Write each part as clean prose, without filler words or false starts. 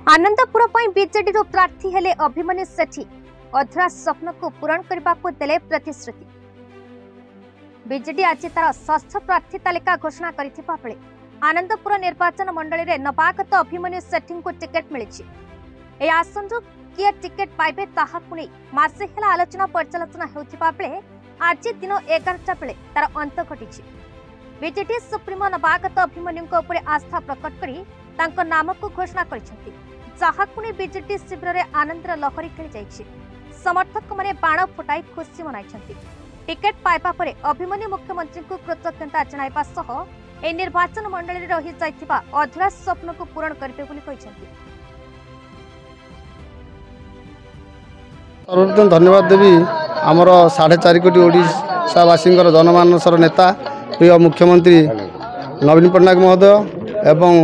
Anandpur BJD प्रार्थी हेले अभिमन्यु सेठी अधूरा स्वप्न को पूरण करने को देले प्रतिश्रुति। बीजेडी आज तार षष्ठ प्रार्थी तालिका घोषणा करथिबा बेले आनंदपुर निर्वाचन मंडली रे नवागत अभिमन्यु सेठी को टिकेट मिली। ए आसनरु किए टिकेट पाइबे ताहाकु नै मासे हेला आलोचना पर्यालोचना हेउथिबा बेले आज दिन 11टा बेले तार अंत घटिछि। बीजेडी सुप्रीमो नवागत अभिमन्यु उपरे आस्था प्रकट करी तांको नाम को घोषणा करिसेंती, जहाकु नै बीजेडी शिविर रे आनंदर लहरी खेली जाइछि। समर्थक माने बाण फुटाई खुशी मनाइछंती। टिकेट पाइबा परे अभिमन्यु मुख्यमंत्री को कृतज्ञता जणाइबा सह ए निर्वाचन मंडली रे रहि जाइथिबा अधूरा स्वप्न को पूरण करबे बोली कहिसेंती। सर्वप्रथम धन्यवाद देवी आमर 4.5 कोटी ओडिशावासी जनमानसर नेता प्रिय मुख्यमंत्री नवीन पट्टनायक महोदय एवं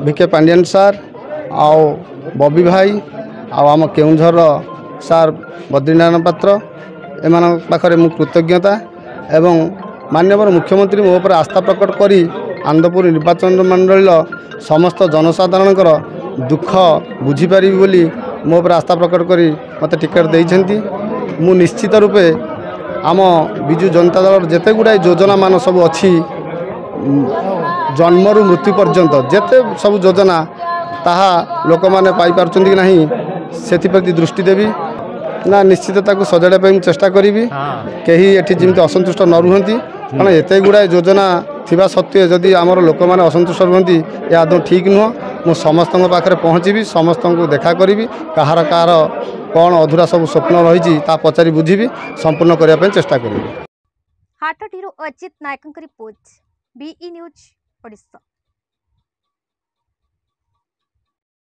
भिके पांडियन सार आओ बबी भाई आम केउझर सार बद्रीनारायण पात्र एम पाखे मु कृतज्ञता एवं माननीय मुख्यमंत्री मो पर आस्था प्रकट करी आनंदपुर निर्वाचन मंडल समस्त जनसाधारण दुख बुझीपारि बोली मो पर आस्था प्रकट करी मत टिकेट देइछंती। मु निश्चित रूपे आम बिजु जनता दल जेते गुड़ाई योजना मान सब अच्छी जन्मरू मृत्यु पर्यंत जेते सब योजना ताहा लोक मैंने पाइपर कि नहीं से दृष्टि देवी ना निश्चित ताकू सजाड़ा चेष्टा करी कहीं एटी जमी असंतुष्ट न रुहंती कारण एत गुड़ाए योजना थिबा सत्वे जदि आमर लोक मैंने असंतुष्ट रुहंती ये आदौ ठीक नुह। मु समस्त पाखे पहुँची समस्त को देखा करी कहार कहार कौन अधूरा सब स्वप्न रही पचारि बुझी संपूर्ण करने चेष्टा करी। हाटडीरू अजित नायक रिपोर्ट BE न्यूज ओडिशा।